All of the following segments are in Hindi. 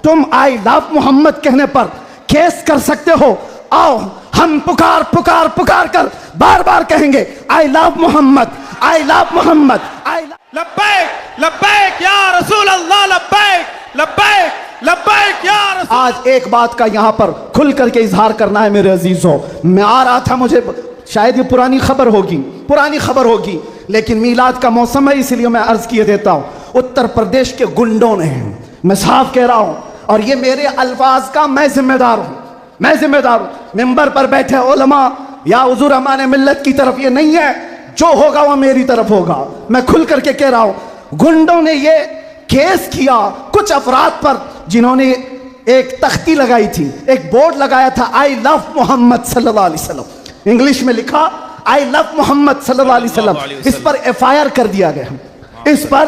तुम आई लव मोहम्मद कहने पर केस कर सकते हो। आओ हम पुकार पुकार पुकार कर बार बार कहेंगे I love Mohammad, I love Mohammad, I लब्बैक लब्बैक या रसूल अल्लाह, लब्बैक लब्बैक लब्बैक या रसूल। आज एक बात का यहाँ पर खुल करके इजहार करना है मेरे अजीजों। मैं आ रहा था, मुझे शायद ये पुरानी खबर होगी, लेकिन मीलाद का मौसम है इसलिए मैं अर्ज किए देता हूँ। उत्तर प्रदेश के गुंडों ने, मैं साफ कह रहा हूँ, और ये मेरे अल्फाज का मैं जिम्मेदार हूँ, मिंबर पर बैठे उलमा या हुजूर अमान मिल्लत की तरफ ये नहीं है, जो होगा वह मेरी तरफ होगा। मैं खुल करके कह रहा हूं, गुंडों ने ये केस किया कुछ अफराद पर जिन्होंने एक तख्ती लगाई थी, एक बोर्ड लगाया था आई लव मोहम्मद सल्लल्लाहु अलैहि वसल्लम, इंग्लिश में लिखा आई लव मोहम्मद सल्लल्लाहु अलैहि वसल्लम। इस पर FIR कर दिया गया, इस पर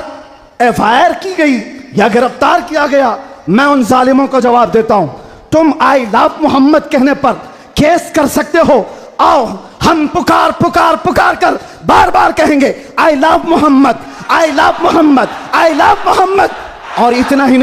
FIR की गई या गिरफ्तार किया गया। मैं उन जालिमों को जवाब देता हूं, तुम आई लव मोहम्मद कहने पर केस कर सकते हो। आओ हम पुकार पुकार पुकार कर बार बार कहेंगे I love Mohammad, I love Mohammad, I love Mohammad. और इतना ही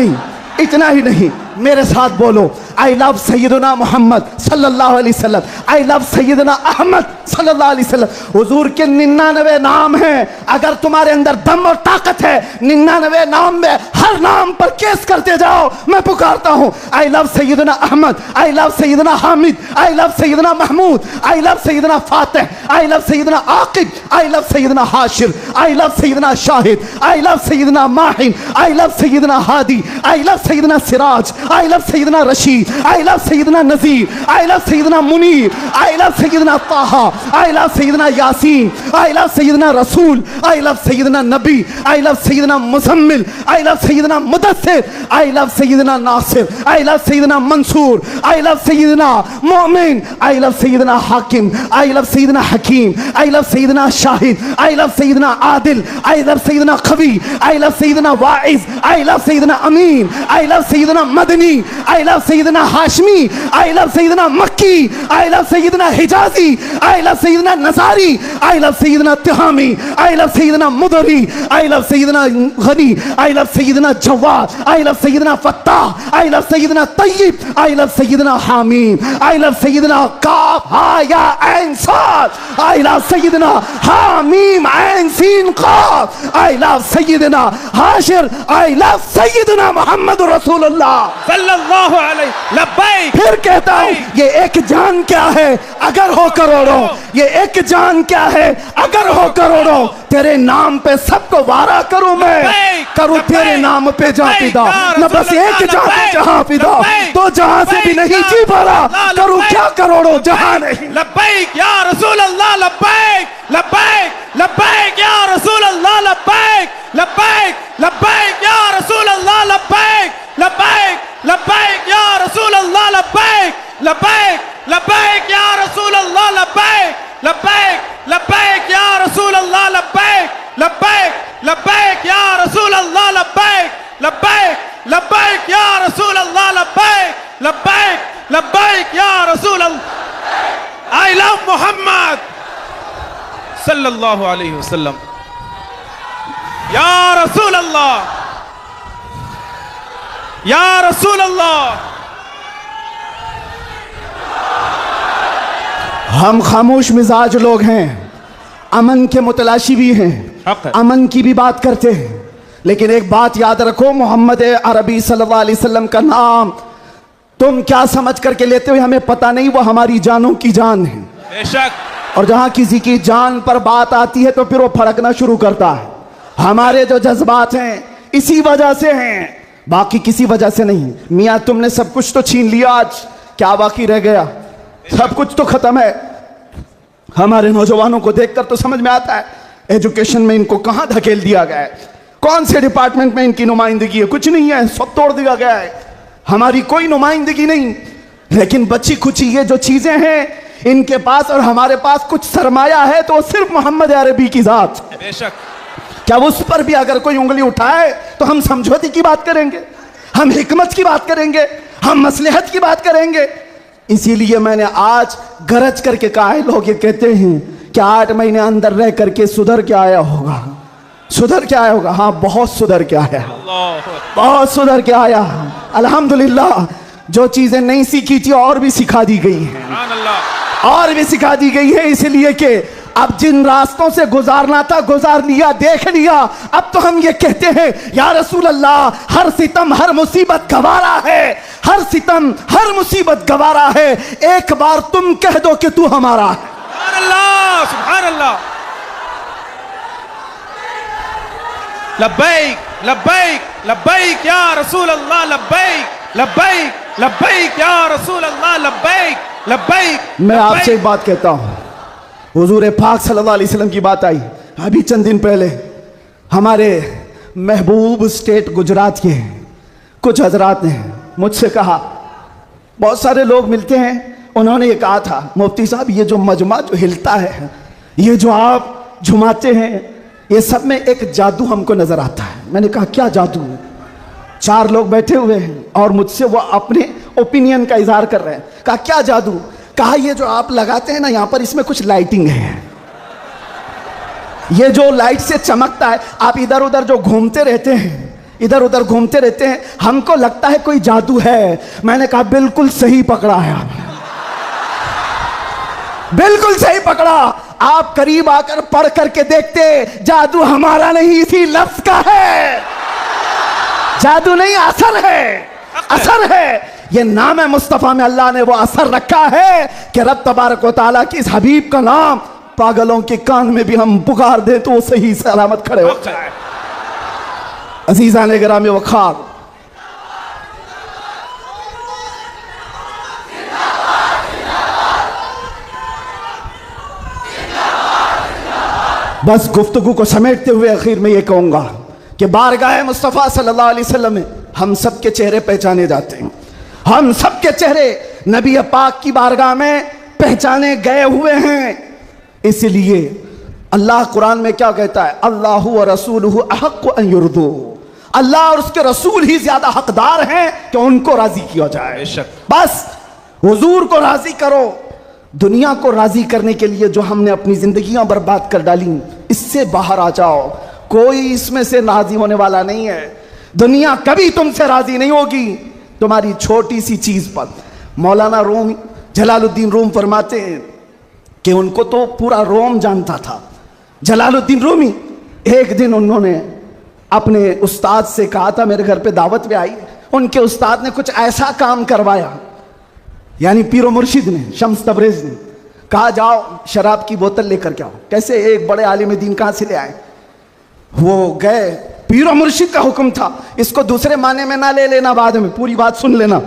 नहीं, मेरे साथ बोलो आई लव सैयदना मोहम्मद सल्लल्लाहु अलैहि वसल्लम, आई लव सैयदना अहमद सल्लल्लाहु अलैहि वसल्लम। हुजूर के 99 नाम हैं, अगर तुम्हारे अंदर दम और ताकत है 99 नाम में हर नाम पर केस करते जाओ। मैं पुकारता हूं I love Sayyidina Ahmad, I love Sayyidina Hamid, I love Sayyidina Mahmood, I love Sayyidina Fatih, I love Sayyidina Aqib, I love Sayyidina Hashir, I love Sayyidina Shahid, I love Sayyidina Mahin, I love Sayyidina Hadi, I love Sayyidina Siraj, I love Sayyidina Rashid, I love Sayyidina Nazir, I love Sayyidina Munir, I love Sayyidina Taha, I love Sayyidina Yasin, I love Sayyidina Rasul, I love Sayyidina Nabi, I love Sayyidina Muzammil, I love Sayyidina Mudassir, I love Sayyidina Nasir, I love Sayyidina Mansoor, I love Sayyidina Mu'min, I love Sayyidina Hakim, I love Sayyidina Hakim, I love Sayyidina Shahid, I love Sayyidina Adil, I love Sayyidina Qawi, I love Sayyidina Wa'iz, I love Sayyidina Amin, I love Sayyidina Madani, I love Sayyidina Hashmi, I love Sayyidina Makki, I love Sayyidina Hijazi, I love Sayyidina Nazari, I love Sayyidina Tihami, I love Sayyidina Mudari, I love Sayyidina Ghani, I love Sayyidina Jawad, I love Sayyidina Fattah, I love Sayyidina Tayyib, I love Sayyidina Hamim, I love Sayyidina Kaf Ha Ya Ain Sad, I love Sayyidina Hamim Ain Sin Qaf, I love Sayyidina Hashir, I love Sayyidina Muhammad Rasulullah सल्लल्लाहु अलैहि लब्बैक। फिर कहता हूं ये एक जान क्या है अगर हो करोड़ों, ये एक जान क्या है अगर हो करोड़ों, तेरे नाम पे सबको वारा करूं मैं, करूं तेरे नाम पे जा फिदा, न बस एक जान पे जहां फिदा, तो जहां से भी नहीं जी पारा, करूं क्या करोड़ों जहां नहीं। लब्बैक या रसूल अल्लाह, लब्बैक लब्बैक लब्बैक या रसूल अल्लाह, लब्बैक लब्बैक लब्बैक या रसूल अल्लाह, लब्बैक लब्बैक लब्बैक या रसूल अल्लाह, लब्बैक लब्बैक लब्बैक या रसूल अल्लाह, लब्बैक लब्बैक लब्बैक या रसूल अल्लाह, लब्बैक लब्बैक लब्बैक या रसूल अल्लाह, लब्बैक लब्बैक लब्बैक या रसूल अल्लाह, लब्बैक लब्बैक लब्बैक या रसूल अल्लाह। आई लव मोहम्मद सल्लल्लाहु अलैहि वसल्लम या रसूल अल्लाह, या रसूल अल्लाह। हम खामोश मिजाज लोग हैं, अमन के मुतलाशी भी हैं, अमन की भी बात करते हैं, लेकिन एक बात याद रखो, मोहम्मद अरबी सल्लल्लाहु अलैहि वसल्लम का नाम तुम क्या समझ करके लेते हो हमें पता नहीं, वो हमारी जानों की जान है बेशक। और जहां किसी की जान पर बात आती है तो फिर वो फड़कना शुरू करता है। हमारे जो जज्बात हैं इसी वजह से हैं, बाकी किसी वजह से नहीं। मियाँ तुमने सब कुछ तो छीन लिया, आज क्या बाकी रह गया? सब कुछ तो खत्म है। हमारे नौजवानों को देखकर तो समझ में आता है एजुकेशन में इनको कहां धकेल दिया गया है, कौन से डिपार्टमेंट में इनकी नुमाइंदगी है, कुछ नहीं है, सब तोड़ दिया गया है, हमारी कोई नुमाइंदगी नहीं। लेकिन बच्ची खुची ये जो चीजें हैं इनके पास और हमारे पास कुछ सरमाया है तो सिर्फ मोहम्मद अरबी की जात बेशक। क्या उस पर भी अगर कोई उंगली उठाए तो हम समझौते की बात करेंगे, हम हिकमत की बात करेंगे, हम मसलहत की बात करेंगे। इसीलिए मैंने आज गरज करके कहा है, लोग ये कहते हैं कि 8 महीने अंदर रह करके सुधर के आया होगा, सुधर के आया होगा, हाँ बहुत सुधर के आया, अल्लाह बहुत सुधर के आया। अल्हम्दुलिल्लाह, जो चीजें नहीं सीखी थी और भी सिखा दी गई हैं, सुभान अल्लाह। और भी सिखा दी गई है, इसलिए कि अब जिन रास्तों से गुजारना था गुजार लिया, देख लिया। अब तो हम ये कहते हैं या रसूल अल्लाह, हर सितम हर मुसीबत गवारा है, हर सितम हर मुसीबत गवारा है, एक बार तुम कह दो कि तू हमारा है। सुभान अल्लाह, सुभान अल्लाह। लब्बैक लब्बैक लब्बैक या रसूल अल्लाह, लब्बैक लब्बैक लब्बैक या रसूल अल्लाह, लब्बैक लब्बैक। मैं आपसे एक बात कहता हूं, हुजूर पाक सल्लल्लाहु अलैहि वसल्लम की बात आई अभी चंद दिन पहले। हमारे महबूब स्टेट गुजरात के कुछ हजरात ने मुझसे कहा, बहुत सारे लोग मिलते हैं, उन्होंने ये कहा था, मुफ्ती साहब ये जो मजमा जो हिलता है, ये जो आप झुमाते हैं, ये सब में एक जादू हमको नजर आता है। मैंने कहा क्या जादू? चार लोग बैठे हुए हैं और मुझसे वो अपने ओपिनियन का इजहार कर रहे हैं। कहा क्या जादू? कहा ये जो आप लगाते हैं ना यहाँ पर, इसमें कुछ लाइटिंग है, ये जो लाइट से चमकता है, आप इधर उधर जो घूमते रहते हैं, इधर उधर घूमते रहते हैं, हमको लगता है कोई जादू है। मैंने कहा बिल्कुल सही पकड़ा है आपने, बिल्कुल सही पकड़ा। आप करीब आकर पढ़ करके देखते, जादू हमारा नहीं इसी लफ्ज का है, जादू नहीं असर है, असर है। ये नाम है मुस्तफा में अल्लाह ने वो असर रखा है कि रब तबारक व तआला की इस हबीब का नाम पागलों के कान में भी हम पुकार दे तो वो सही सलामत खड़े होते हैं। अजीज़ान गिरामी वक़ार, बस गुफ्तगू को समेटते हुए आखिर में ये कहूंगा कि बारगाह मुस्तफ़ा सल्लल्लाहु अलैहि वसल्लम में हम सब के चेहरे पहचाने जाते हैं, हम सब के चेहरे नबी पाक की बारगाह में पहचाने गए हुए हैं। इसलिए अल्लाह कुरान में क्या कहता है, अल्लाहु व रसूलुहु अहक्कु अन युरदू, अल्लाह और उसके रसूल ही ज्यादा हकदार हैं कि उनको राजी किया जाए। बस हुजूर को राजी करो। दुनिया को राजी करने के लिए जो हमने अपनी जिंदगियां बर्बाद कर डाली, इससे बाहर आ जाओ। कोई इसमें से राजी होने वाला नहीं है। दुनिया कभी तुमसे राजी नहीं होगी तुम्हारी छोटी सी चीज पर। मौलाना रूम जलालुद्दीन रूम फरमाते हैं कि उनको तो पूरा रोम जानता था। जलालुद्दीन रूमी, एक दिन उन्होंने अपने उस्ताद से कहा था, मेरे घर पे दावत में आई, उनके उस्ताद ने कुछ ऐसा काम करवाया, यानी पीरो मुर्शिद ने, शम्स तबरेज ने कहा जाओ शराब की बोतल लेकर के आओ। कैसे? एक बड़े आलिम दीन कहाँ से ले आए? वो गए, पीरो मुर्शिद का हुक्म था, इसको दूसरे माने में ना ले लेना, बाद में पूरी बात सुन लेना,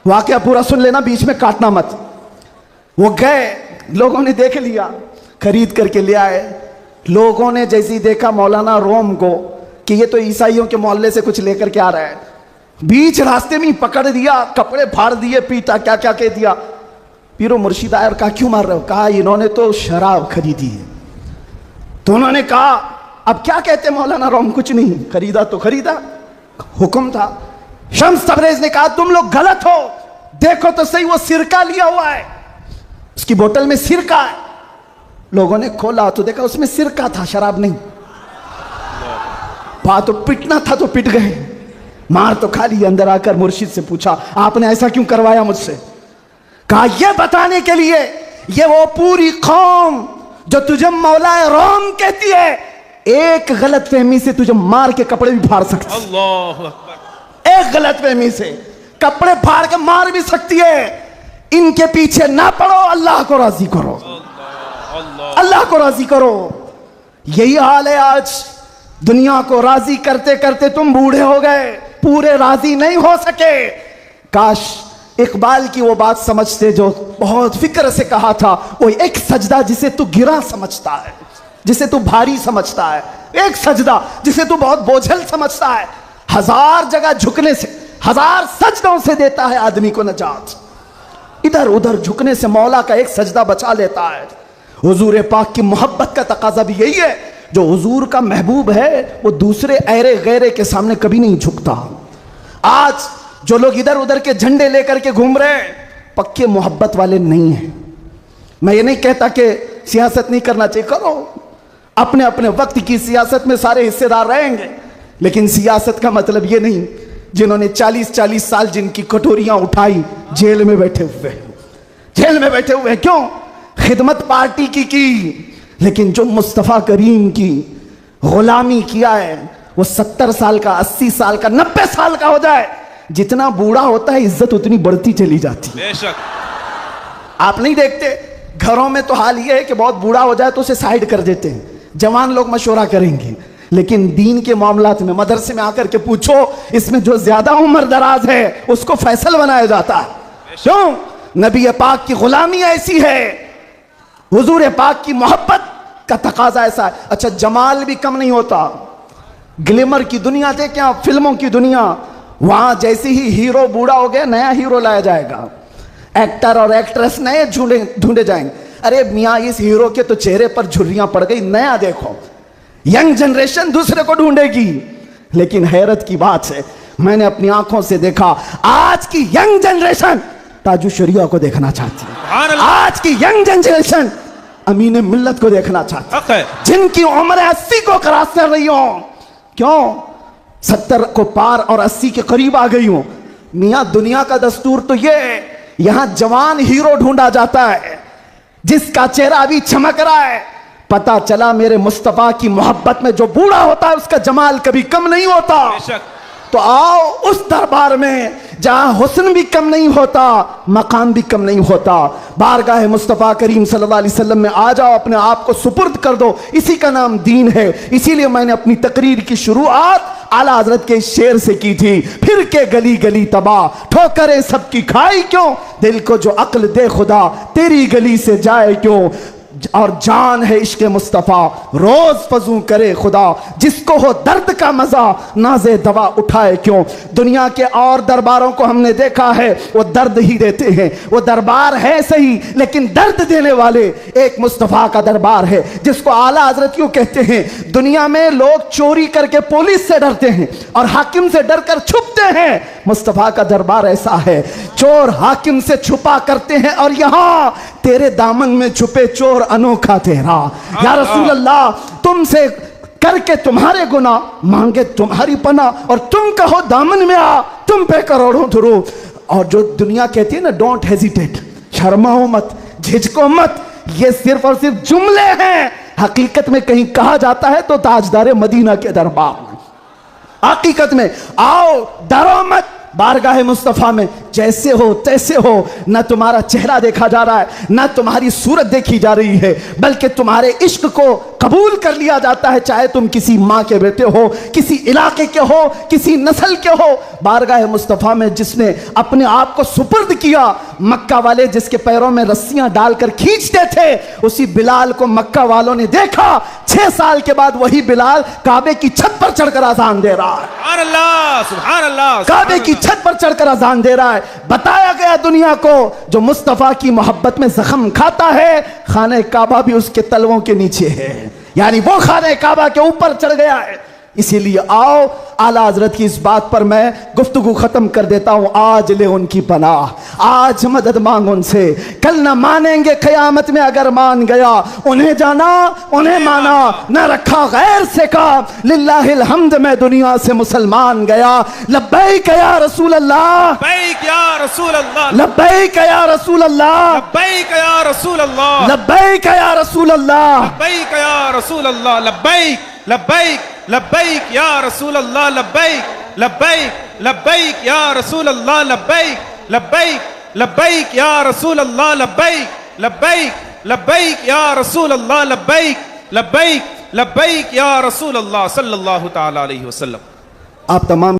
वाकया पूरा सुन लेना, बीच में काटना मत। वो गए, लोगों ने देख लिया, खरीद करके ले आए। लोगों ने जैसे ही देखा मौलाना रोम को कि ये तो ईसाइयों के मोहल्ले से कुछ लेकर के आ रहा है, बीच रास्ते में पकड़ दिया, कपड़े फाड़ दिए, पीटा, क्या क्या कह दिया। पीरो मुर्शिद आया और कहा क्यों मार रहे हो? कहा इन्होंने तो शराब खरीदी है। तो उन्होंने कहा अब क्या कहते मौलाना रोम? कुछ नहीं, खरीदा तो खरीदा, हुक्म था। शम्स तबरेज ने कहा तुम लोग गलत हो, देखो तो सही, वो सिरका लिया हुआ है, उसकी बोतल में सिरका है। लोगों ने खोला तो देखा उसमें सिरका था, शराब नहीं। बात तो पिटना था तो पिट गए, मार तो खा ली। अंदर आकर मुर्शिद से पूछा आपने ऐसा क्यों करवाया मुझसे? कहा यह बताने के लिए ये वो पूरी कौम जो तुझे मौलाए रोम कहती है, एक गलत फहमी से तुझे मार के कपड़े भी फाड़ सकती है। अल्लाह अकबर। एक गलत फहमी से कपड़े फाड़ के मार भी सकती है। इनके पीछे ना पड़ो, अल्लाह को राजी करो, अल्लाह को राजी करो। यही हाल है आज। दुनिया को राजी करते करते तुम बूढ़े हो गए, पूरे राजी नहीं हो सके। काश इकबाल की वो बात समझते जो बहुत फिक्र से कहा था, वो एक सजदा जिसे तू गिरा समझता है, जिसे तू भारी समझता है, एक सजदा जिसे तू बहुत बोझल समझता है, हजार जगह झुकने से, हजार सजदों से देता है आदमी को नजात। इधर उधर झुकने से मौला का एक सजदा बचा लेता है। हुजूर पाक की मोहब्बत का तकाजा भी यही है। जो हुजूर का महबूब है वो दूसरे ऐरे गैरे के सामने कभी नहीं झुकता। आज जो लोग इधर उधर के झंडे लेकर के घूम रहे हैं, पक्के मोहब्बत वाले नहीं हैं। मैं ये नहीं कहता कि सियासत नहीं करना चाहिए, करो, अपने अपने वक्त की सियासत में सारे हिस्सेदार रहेंगे, लेकिन सियासत का मतलब ये नहीं जिन्होंने 40-40 साल जिनकी कटोरियां उठाई जेल में बैठे हुए, जेल में बैठे हुए। क्यों? खिदमत पार्टी की। लेकिन जो मुस्तफ़ा करीम की गुलामी किया है, वो 70 साल का, 80 साल का, 90 साल का हो जाए, जितना बूढ़ा होता है इज्जत उतनी बढ़ती चली जाती है। बेशक। आप नहीं देखते घरों में तो हाल ये है कि बहुत बूढ़ा हो जाए तो उसे साइड कर देते हैं, जवान लोग मशवरा करेंगे, लेकिन दीन के मामलात में मदरसे में आकर के पूछो, इसमें जो ज्यादा उम्र दराज है उसको फैसल बनाया जाता है। क्यों? नबी पाक की गुलामी ऐसी है, हुजूर पाक की मोहब्बत का तकाजा ऐसा है। अच्छा, जमाल भी कम नहीं होता। ग्लिमर की दुनिया देखें आप, फिल्मों की दुनिया, वहां जैसे ही हीरो बूढ़ा हो गया नया हीरो लाया जाएगा, एक्टर और एक्ट्रेस नए ढूंढे जाएंगे। अरे मियाँ, इस हीरो के तो चेहरे पर झुर्रियां पड़ गई, नया देखो। यंग जनरेशन दूसरे को ढूंढेगी। लेकिन हैरत की बात है, मैंने अपनी आंखों से देखा, आज की यंग जनरेशन ताजु शरिया को देखना चाहती है। आज की यंग जनरेशन अमीन मिल्लत को देखना चाहती है, जिनकी उम्र 80 को क्रॉस कर रही हो। क्यों? 70 को पार और 80 के करीब आ गई हो। मियाँ, दुनिया का दस्तूर तो ये है, यहां जवान हीरो ढूंढा जाता है जिसका चेहरा अभी चमक रहा है। पता चला मेरे मुस्तफा की मोहब्बत में जो बूढ़ा होता है उसका जमाल कभी कम नहीं होता। तो आओ उस दरबार में जहां हुस्न भी कम नहीं होता, मकाम भी कम नहीं होता। बारगाह मुस्तफ़ा करीम सल्लल्लाहु अलैहि वसल्लम में आ जाओ, अपने आप को सुपुर्द कर दो, इसी का नाम दीन है। इसीलिए मैंने अपनी तकरीर की शुरुआत आला हजरत के शेर से की थी, फिर के गली गली तबाह, ठोकरें सबकी खाई क्यों, दिल को जो अक्ल दे खुदा तेरी गली से जाए क्यों। और जान है इश्क मुस्तफ़ा रोज फजू करे खुदा, जिसको हो दर्द का मजा नाजे दवा उठाए क्यों। दुनिया के और दरबारों को हमने देखा है, वो दर्द ही देते हैं, वो दरबार है सही लेकिन दर्द देने वाले। एक मुस्तफ़ा का दरबार है जिसको आला हजरत क्यों कहते हैं। दुनिया में लोग चोरी करके पुलिस से डरते हैं और हाकिम से डरकर छुपते हैं, मुस्तफ़ा का दरबार ऐसा है, चोर हाकिम से छुपा करते हैं और यहां तेरे दामन में छुपे चोर अनोखा तेरा। या रसूल अल्लाह, तुमसे करके तुम्हारे गुना मांगे तुम्हारी पना, और तुम कहो दामन में आ, तुम पे करोड़ों दुरूद। और जो दुनिया कहती है ना, डोंट हेजिटेट, शर्माओ मत, झिझको मत, ये सिर्फ और सिर्फ जुमले हैं। हकीकत में कहीं कहा जाता है तो ताजदार मदीना के दरबार में, हकीकत में आओ, डरो मत, बारगाह मुस्तफ़ा में जैसे हो तैसे हो। न तुम्हारा चेहरा देखा जा रहा है, न तुम्हारी सूरत देखी जा रही है, बल्कि तुम्हारे इश्क को कबूल कर लिया जाता है, चाहे तुम किसी माँ के बेटे हो, किसी इलाके के हो, किसी नस्ल के हो। बारगाह मुस्तफ़ा में जिसने अपने आप को सुपुर्द किया, मक्का वाले जिसके पैरों में रस्सियां डालकर खींचते थे, उसी बिलाल को मक्का वालों ने देखा। 6 साल के बाद वही बिलाल काबे की छत पर चढ़कर अजान दे रहा है। सुभान अल्लाह, काबे की छत पर चढ़कर अजान दे रहा है। बताया गया दुनिया को, जो मुस्तफ़ा की मोहब्बत में जख्म खाता है, खाने काबा भी उसके तलवों के नीचे है, यानी वो खाने काबा के ऊपर चढ़ गया है। इसीलिए आओ, आला हजरत की इस बात पर मैं गुफ्तगू खत्म कर देता हूं। आज ले उनकी पनाह, आज मदद मांग उनसे, कल ना मानेंगे क़यामत में अगर मान गया। उन्हें जाना, उन्हें माना, न रखा गैर से काम, लिल्लाहिल हम्द मैं दुनिया से मुसलमान गया। लब्बैक या रसूल अल्लाह, लब्बैक या रसूल अल्लाह, लब्बैक या रसूल अल्लाह, लब्बैक या रसूल अल्लाह, लब्बैक या रसूल अल्लाह, लब्बैक या रसूल अल्लाह, लब्बैक लब्बैक लब्बैक या रसूल अल्लाह, लब्बैक लब्बैक लब्बैक या रसूल अल्लाह, लब्बैक लब्बैक लब्बैक या रसूल अल्लाह, लब्बैक लब्बैक लब्बैक या रसूल अल्लाह, लब्बैक लब्बैक लब्बैक या रसूल अल्लाह सल्लल्लाहु तआला अलैहि वसल्लम। आप तमाम